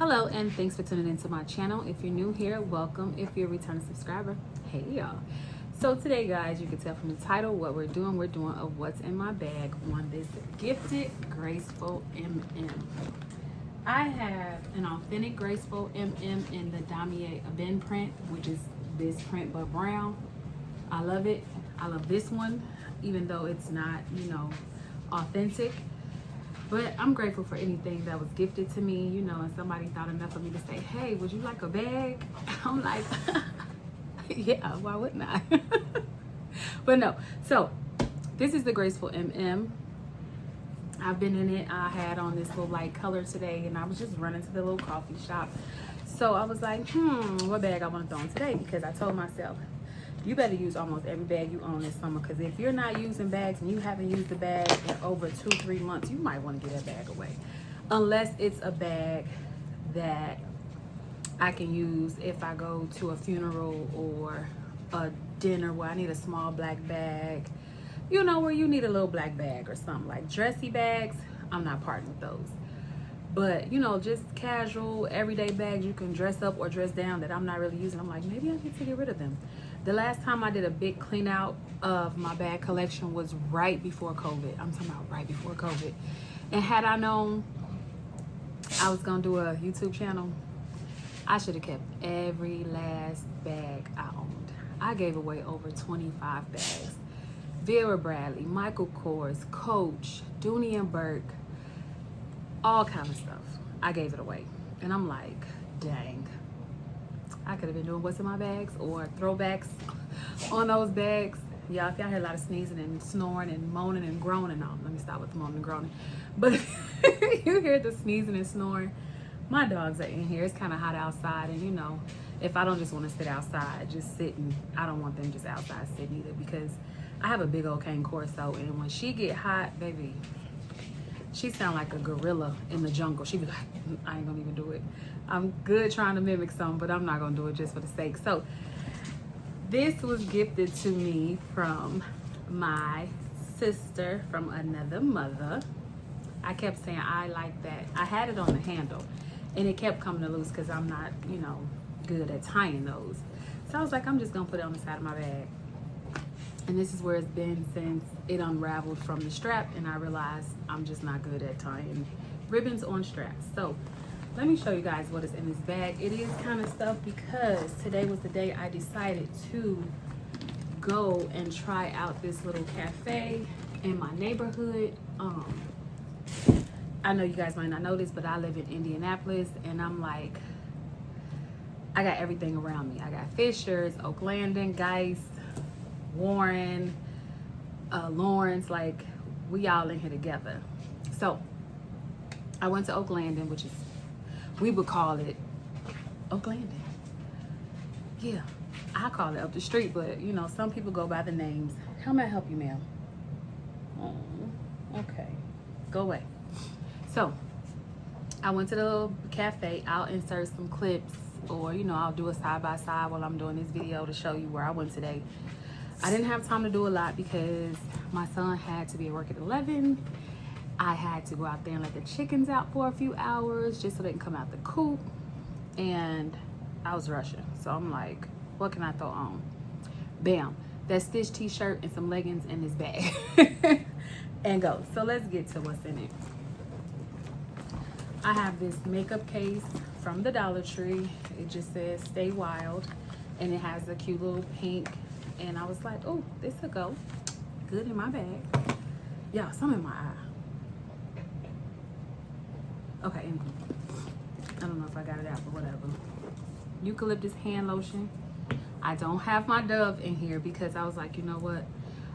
Hello, and thanks for tuning into my channel. If you're new here, welcome. If you're a returning subscriber, hey y'all. So today, guys, you can tell from the title what we're doing a what's in my bag on this gifted Gracefull MM. I have an authentic Gracefull MM in the Damier Ebene print, which is this print but brown. I love it. I love this one, even though it's not, authentic. But I'm grateful for anything that was gifted to me, and somebody thought enough of me to say, hey, would you like a bag? I'm like, yeah, why wouldn't I? But no, so this is the Gracefull MM. I've been in it. I had on this little light color today, and I was just running to the little coffee shop. So I was like, what bag I want to throw in today? Because I told myself, you better use almost every bag you own this summer, because if you're not using bags and you haven't used the bag in over 2-3 months, you might want to get that bag away. Unless it's a bag that I can use if I go to a funeral or a dinner where I need a small black bag, where you need a little black bag or something. Like dressy bags, I'm not parting with those. But, just casual, everyday bags you can dress up or dress down that I'm not really using. I'm like, maybe I need to get rid of them. The last time I did a big clean out of my bag collection was right before COVID. I'm talking about right before COVID. And had I known I was going to do a YouTube channel, I should have kept every last bag I owned. I gave away over 25 bags. Vera Bradley, Michael Kors, Coach, Dooney and Burke, all kind of stuff. I gave it away. And I'm like, dang. I could have been doing what's in my bags or throwbacks on those bags. Y'all, if y'all hear a lot of sneezing and snoring and moaning and groaning, no, let me stop with the moaning and groaning. But if you hear the sneezing and snoring, my dogs are in here. It's kind of hot outside, and if I don't just want to sit outside, just sitting, I don't want them just outside sitting either, because I have a big old cane Corso, and when she get hot, baby, she sound like a gorilla in the jungle. She be like, I ain't gonna even do it. I'm good trying to mimic some, but I'm not gonna do it just for the sake. So this was gifted to me from my sister from another mother. I kept saying, I like that. I had it on the handle and it kept coming loose because I'm not, good at tying those. So I was like, I'm just gonna put it on the side of my bag. And this is where it's been since it unraveled from the strap, and I realized I'm just not good at tying ribbons on straps. So let me show you guys what is in this bag. It is kind of stuff because today was the day I decided to go and try out this little cafe in my neighborhood. I know you guys might not know this, but I live in Indianapolis, and I'm like, I got everything around me. I got Fisher's, Oak Landing, Geist, Warren, Lawrence, like we all in here together. So I went to Oak Landing, which is, we would call it Oak Landing. Yeah, I call it up the street, but some people go by the names. How may I help you, ma'am? Oh, okay, go away. So I went to the little cafe. I'll insert some clips, or I'll do a side-by-side while I'm doing this video to show you where I went today. I didn't have time to do a lot because my son had to be at work at 11. I had to go out there and let the chickens out for a few hours just so they can come out the coop. And I was rushing. So I'm like, what can I throw on? Bam. That stitch t-shirt and some leggings in this bag. And go. So let's get to what's in it. I have this makeup case from the Dollar Tree. It just says Stay Wild. And it has a cute little pink. And I was like, oh, this will go good in my bag. Yeah, some in my eye. Okay, I don't know if I got it out, but whatever. Eucalyptus hand lotion. I don't have my Dove in here because I was like, you know what?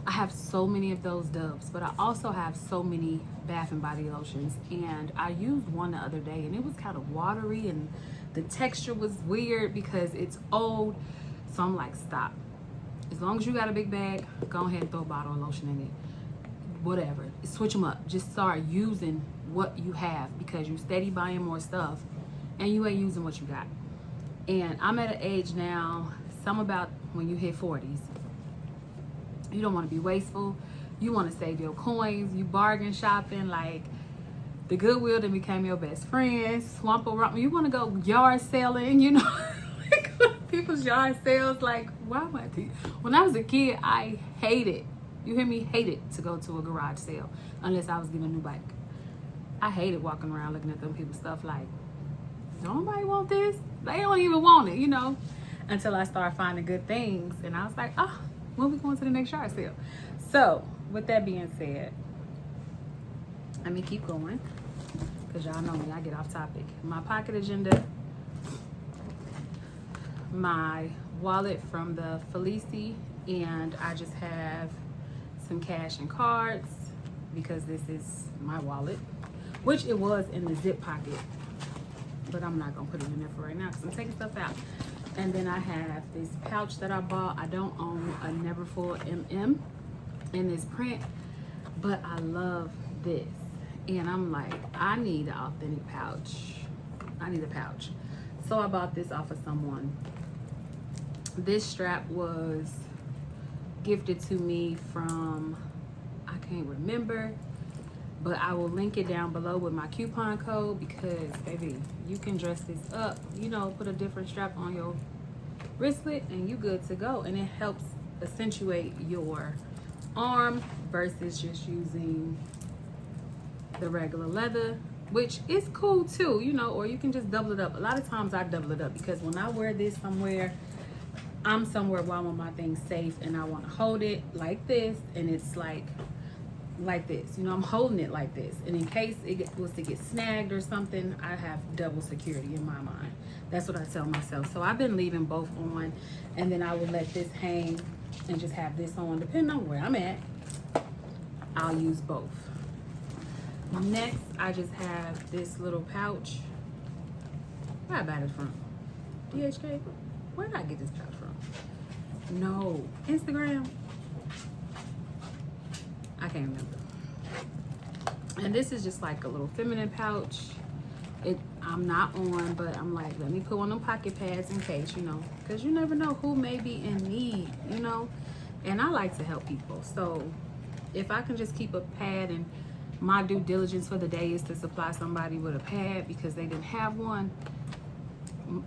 I have so many of those Doves, but I also have so many Bath and Body lotions. And I used one the other day, and it was kind of watery, and the texture was weird because it's old. So I'm like, stop. As long as you got a big bag, go ahead and throw a bottle of lotion in it. Whatever. Switch them up. Just start using what you have, because you steady buying more stuff and you ain't using what you got. And I'm at an age now, some about when you hit 40s, you don't want to be wasteful. You want to save your coins. You bargain shopping. Like, The Goodwill then became your best friend. Swamp around. You want to go yard selling, you know? People's yard sales. Like, why am I? When I was a kid, I hated. You hear me? Hated to go to a garage sale unless I was getting a new bike. I hated walking around looking at them people's stuff like, nobody want this. They don't even want it, you know. Until I started finding good things, and I was like, oh, when we going to the next yard sale? So, with that being said, let me keep going, because y'all know me, I get off topic. My pocket agenda, my wallet from the Felici, and I just have some cash and cards, because this is my wallet, which it was in the zip pocket, but I'm not going to put it in there for right now, because I'm taking stuff out. And then I have this pouch that I bought. I don't own a Neverfull MM in this print, but I love this. And I'm like, I need an authentic pouch. I need a pouch. So I bought this off of someone. This strap was gifted to me from, I can't remember, but I will link it down below with my coupon code, because baby, you can dress this up, you know, put a different strap on your wristlet and you good to go. And it helps accentuate your arm versus just using the regular leather, which is cool too, you know, or you can just double it up. A lot of times I double it up, because when I wear this somewhere, I'm somewhere where I want my things safe and I want to hold it like this, and it's like this, you know, I'm holding it like this, and in case it was to get snagged or something, I have double security in my mind. That's what I tell myself. So I've been leaving both on, and then I would let this hang and just have this on. Depending on where I'm at, I'll use both. Next, I just have this little pouch. Where I buy this from? DHK? Where did I get this pouch from? No, Instagram? I can't remember. And this is just like a little feminine pouch. I'm not on, but I'm like, let me put one of them pocket pads in case, you know, because you never know who may be in need, you know. And I like to help people. So if I can just keep a pad, and my due diligence for the day is to supply somebody with a pad because they didn't have one,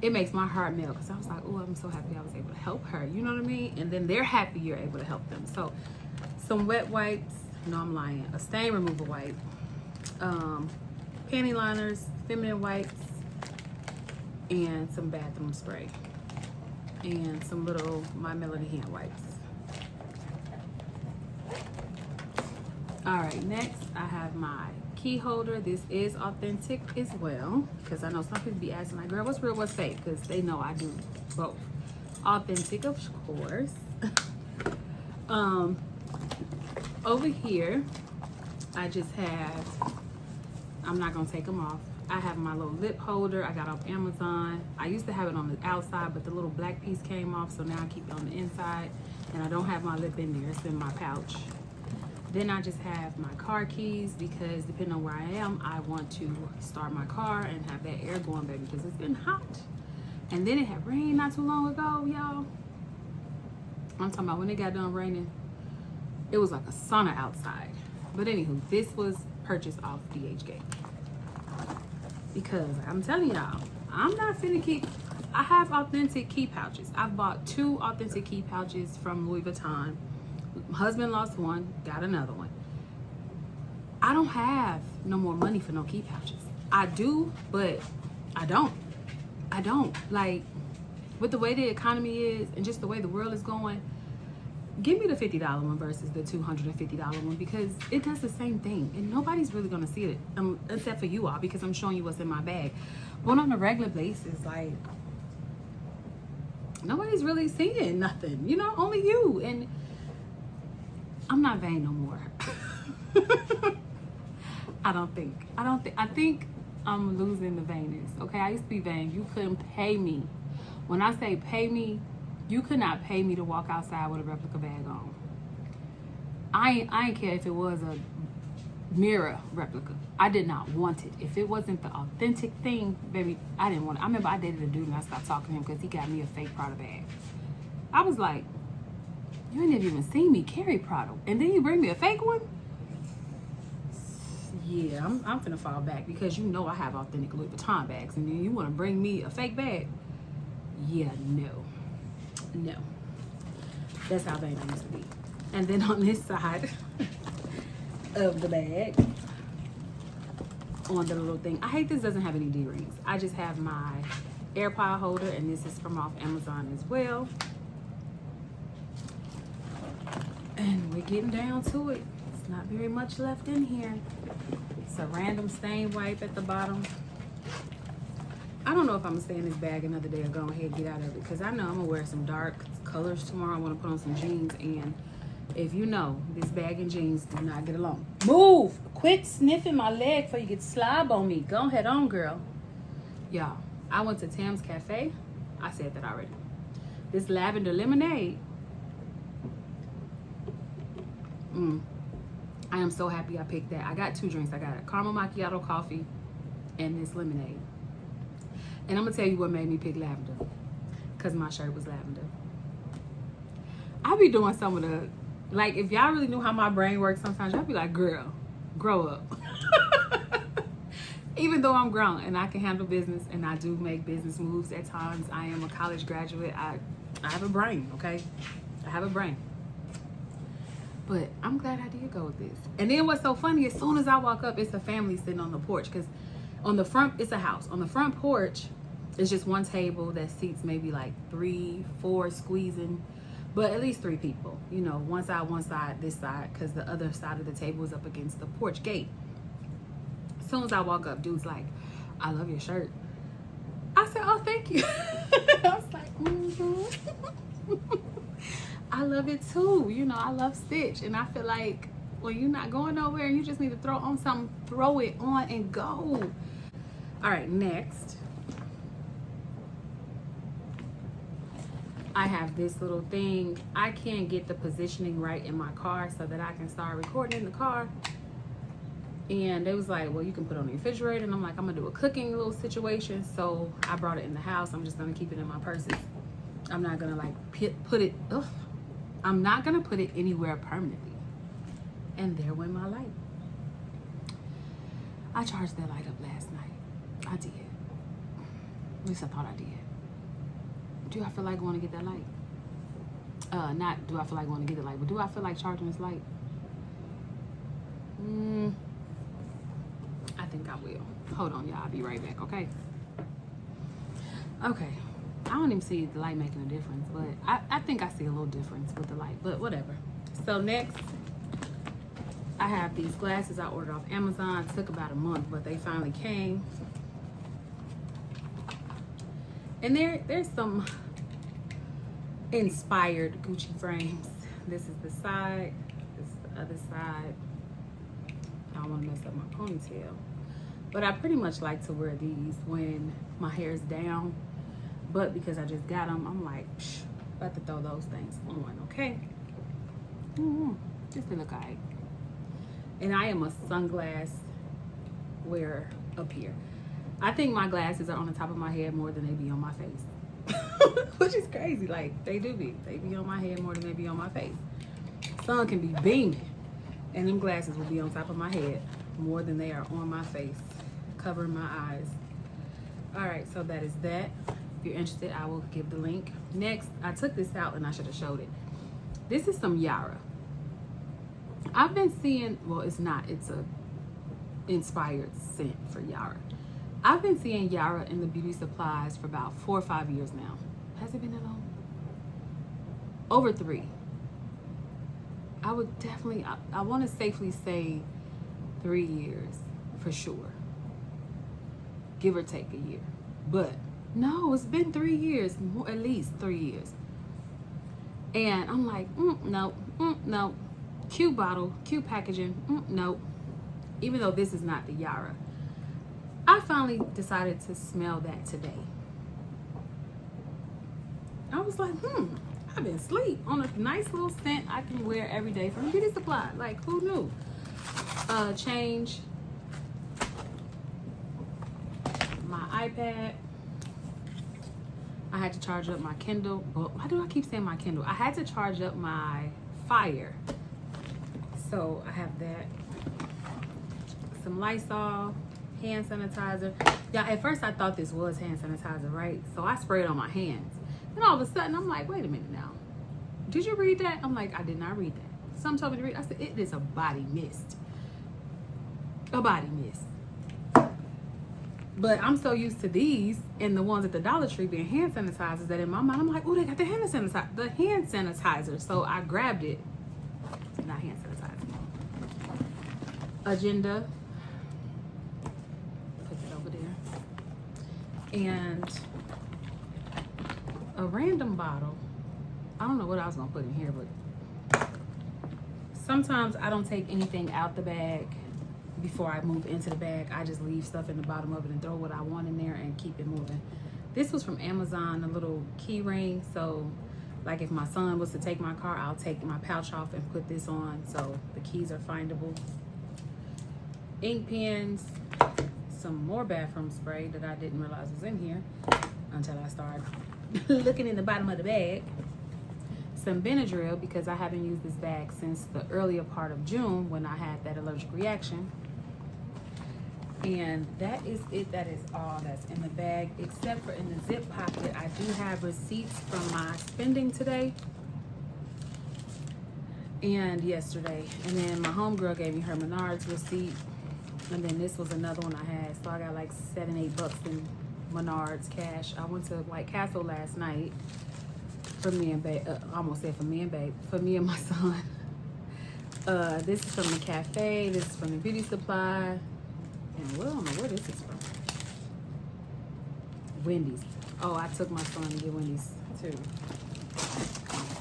it makes my heart melt, because I was like, oh, I'm so happy I was able to help her, you know what I mean? And then they're happy you're able to help them. So some wet wipes, no, I'm lying, a stain removal wipe, panty liners, feminine wipes, and some bathroom spray, and some little My Melody hand wipes. All right, next I have my key holder. This is authentic as well, because I know some people be asking like, girl, what's real, what's fake? Because they know I do both. Authentic, of course. Over here, I just have, I'm not gonna take them off, I have my little lip holder I got off Amazon. I used to have it on the outside, but the little black piece came off, so now I keep it on the inside, and I don't have my lip in there, it's in my pouch. Then I just have my car keys, because depending on where I am, I want to start my car and have that air going, baby, because it's been hot. And then it had rained not too long ago, y'all. I'm talking about when it got done raining, it was like a sauna outside. But anywho, this was purchased off DHgate, because I'm telling y'all, I'm not finna keep, I have authentic key pouches. I've bought 2 authentic key pouches from Louis Vuitton. My husband lost one, got another one. I don't have no more money for no key pouches. I do, but I don't. Like, with the way the economy is and just the way the world is going, give me the $50 one versus the $250 one, because it does the same thing and nobody's really gonna see it, except for you all, because I'm showing you what's in my bag. But on a regular basis, like, nobody's really seeing nothing, you know, only you. And I'm not vain no more. I think I'm losing the vainness. Okay, I used to be vain. You couldn't pay me. When I say pay me, you could not pay me to walk outside with a replica bag on. I ain't care if it was a mirror replica. I did not want it. If it wasn't the authentic thing, baby, I didn't want it. I remember I dated a dude and I stopped talking to him because he got me a fake Prada bag. I was like, you ain't never even seen me carry Prada, and then you bring me a fake one? Yeah, I'm finna fall back because you know I have authentic Louis Vuitton bags, and then you want to bring me a fake bag. Yeah, no. That's how vain I used to be. And then on this side of the bag, on the little thing, I hate this doesn't have any D-rings. I just have my AirPod holder, and this is from off Amazon as well. And we're getting down to it. It's not very much left in here. It's a random stain wipe at the bottom. I don't know if I'm gonna stay in this bag another day or go ahead and get out of it, because I know I'm gonna wear some dark colors tomorrow. I want to put on some jeans, and if you know, this bag and jeans do not get along. Move! Quit sniffing my leg before you get slob on me. Go ahead on, girl. Y'all, I went to Tam's Cafe. I said that already. This lavender lemonade. I am so happy I picked that. I got 2 drinks. I got a caramel macchiato coffee and this lemonade. And I'm gonna tell you what made me pick lavender, because my shirt was lavender. I be doing some of the, like, if y'all really knew how my brain works sometimes, y'all be like, girl, grow up. Even though I'm grown and I can handle business and I do make business moves at times, I am a college graduate. I have a brain, okay? I have a brain. But I'm glad I did go with this. And then what's so funny, as soon as I walk up, it's a family sitting on the porch, because on the front, it's a house. On the front porch, it's just one table that seats maybe like 3, 4 squeezing, but at least 3 people. You know, one side, this side, because the other side of the table is up against the porch gate. As soon as I walk up, dude's like, I love your shirt. I said, oh, thank you. I was like, I love it too. You know, I love Stitch. And I feel like when you're not going nowhere and you just need to throw on something, throw it on and go. All right, next. I have this little thing. I can't get the positioning right in my car so that I can start recording in the car. And they was like, well, you can put it on the refrigerator. And I'm like, I'm gonna do a cooking little situation. So I brought it in the house. I'm just gonna keep it in my purses. I'm not gonna like put it, I'm not gonna put it anywhere permanently. And there went my light. I charged that light up last night. I did. At least I thought I did. Do I feel like going to get that light? Not do I feel like going to get the light, but do I feel like charging this light? I think I will. Hold on, y'all. I'll be right back, okay? Okay. I don't even see the light making a difference, but I think I see a little difference with the light, but whatever. So next, I have these glasses I ordered off Amazon. It took about a month, but they finally came. And there's some inspired Gucci frames. This is the side, this is the other side. I don't want to mess up my ponytail. But I pretty much like to wear these when my hair is down. But because I just got them, I'm like, about to throw those things on, okay? Just to look alright. And I am a sunglass wearer up here. I think my glasses are on the top of my head more than they be on my face. Which is crazy. Like, they do be. They be on my head more than they be on my face. Sun can be beaming, and them glasses will be on top of my head more than they are on my face, covering my eyes. Alright, so that is that. If you're interested, I will give the link. Next, I took this out and I should have showed it. This is some Yara. I've been seeing, well, it's not. It's a inspired scent for Yara. I've been seeing Yara in the beauty supplies for about 4 or 5 years now. Has it been that long? Over 3. I would definitely, I want to safely say 3 years for sure. Give or take a year. But no, it's been 3 years, at least 3 years. And I'm like, no. Cute bottle, cute packaging, no. Even though this is not the Yara. I finally decided to smell that today. I was like, I've been asleep on a nice little scent I can wear every day from beauty supply. Like, who knew? Change my iPad. I had to charge up my Kindle. Well, why do I keep saying my Kindle? I had to charge up my Fire. So I have that. some Lysol, hand sanitizer. Yeah, at first I thought this was hand sanitizer, right? So I sprayed it on my hands. Then all of a sudden I'm like, wait a minute now. Did you read that? I'm like, I did not read that. Some told me to read. I said, it is a body mist. A body mist. But I'm so used to these and the ones at the Dollar Tree being hand sanitizers that in my mind I'm like, oh, they got the hand sanitizer. So I grabbed it. It's not hand sanitizer. Agenda. Put that over there. And a random bottle. I don't know what I was gonna put in here, but sometimes I don't take anything out the bag before I move into the bag. I just leave stuff in the bottom of it and throw what I want in there and keep it moving. This was from Amazon, a little key ring. So like if my son was to take my car, I'll take my pouch off and put this on so the keys are findable. Ink pens, some more bathroom spray that I didn't realize was in here until I started looking in the bottom of the bag. Some Benadryl, because I haven't used this bag since the earlier part of June when I had that allergic reaction. And that is it. That is all that's in the bag, except for in the zip pocket I do have receipts from my spending today and yesterday. And then my homegirl gave me her Menards receipt, and then this was another one I had. So I got like $7-8 in Menards cash. I went to White Castle last night for me and babe. Almost said for me and babe. For me and my son. This is from the cafe. This is from the beauty supply. And well, I don't know where this is from. Wendy's. Oh, I took my son to get Wendy's too.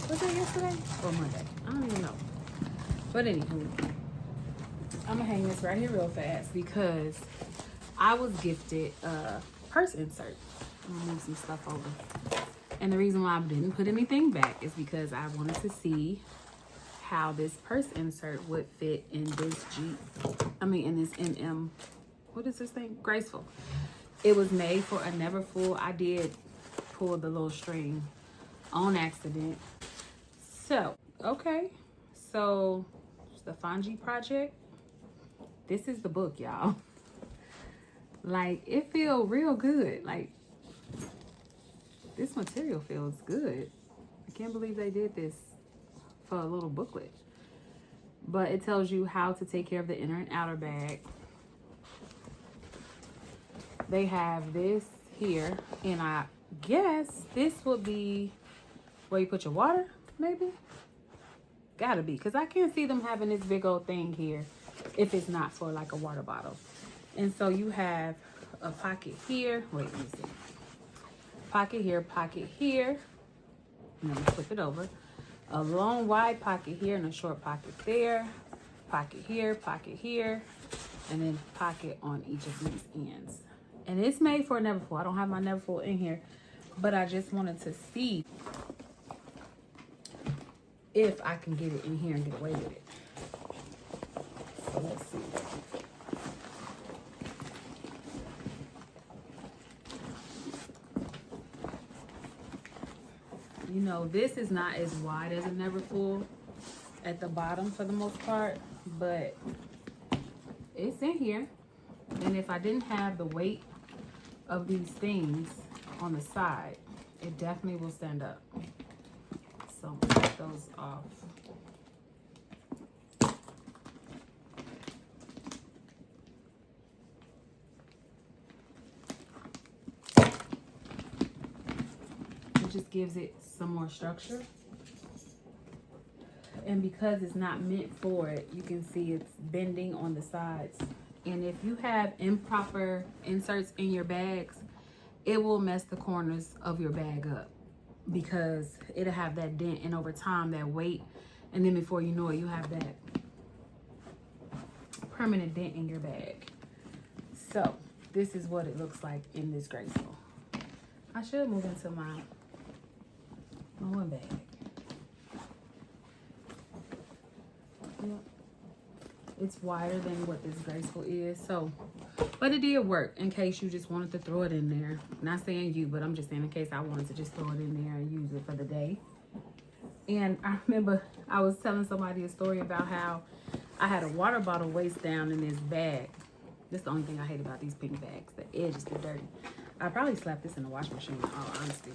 Was that yesterday or Monday? I don't even know. But anywho, I'm gonna hang this right here real fast because I was gifted a purse insert. I'm gonna move some stuff over. And the reason why I didn't put anything back is because I wanted to see how this purse insert would fit in this in this MM. What is this thing? Graceful. It was made for a never full. I did pull the little string on accident. So, okay. So, it's the Fanji Project. This is the book, y'all. Like, it feels real good. Like, this material feels good. I can't believe they did this for a little booklet. But it tells you how to take care of the inner and outer bag. They have this here, and I guess this would be where you put your water, maybe? Gotta be, because I can't see them having this big old thing here if it's not for like a water bottle. And so you have a pocket here. Wait, let me see. Pocket here, and then flip it over. A long wide pocket here and a short pocket there. Pocket here, and then pocket on each of these ends. And it's made for a never full. I don't have my never full in here, but I just wanted to see if I can get it in here and get away with it. So let's see. You know, this is not as wide as a never full at the bottom for the most part, but it's in here. And if I didn't have the weight of these things on the side, it definitely will stand up. So I'm gonna take those off. It just gives it some more structure. And because it's not meant for it, you can see it's bending on the sides. And if you have improper inserts in your bags, it will mess the corners of your bag up because it'll have that dent, and over time that weight, and then before you know it, you have that permanent dent in your bag. So this is what it looks like in this Graceful. I should move into my one bag. Yep. It's wider than what this Graceful is, so, but it did work in case you just wanted to throw it in there. Not saying you, but I'm just saying in case I wanted to just throw it in there and use it for the day. And I remember I was telling somebody a story about how I had a water bottle waist down in this bag, That's the only thing I hate about these pink bags. The edges are dirty. I probably slapped this in the washing machine, in all honesty.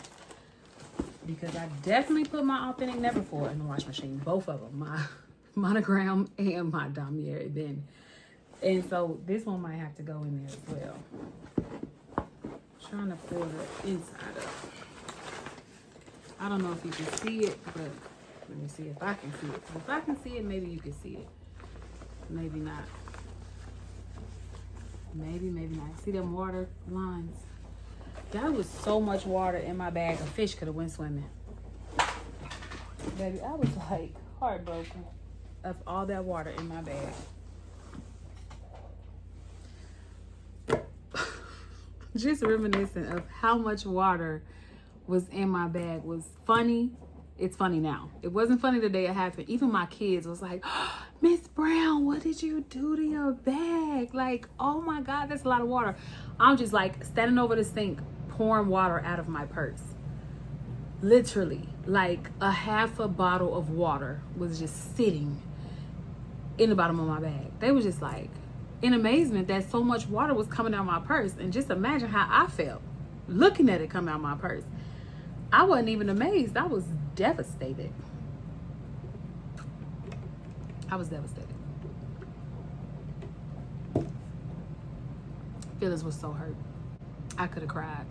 Because I definitely put my Authentic Neverfull in the washing machine. Both of them. My Monogram and my Damier then. And so this one might have to go in there as well. Trying to pull the inside up. I don't know if you can see it, but let me see if I can see it. If I can see it, maybe you can see it. Maybe not. Maybe not. See them water lines? That was so much water in my bag. A fish could have went swimming. Baby, I was like heartbroken of all that water in my bag. Just reminiscent of how much water was in my bag was funny. It's funny now. It wasn't funny the day it happened. Even my kids was like, oh, Miss Brown, what did you do to your bag? Like, oh my God, that's a lot of water. I'm just like standing over the sink, pouring water out of my purse. Literally, like a half a bottle of water was just sitting in the bottom of my bag. They was just like in amazement that so much water was coming out of my purse. And just imagine how I felt looking at it come out of my purse. I wasn't even amazed. I was devastated. I was devastated. Phyllis was so hurt. I could have cried.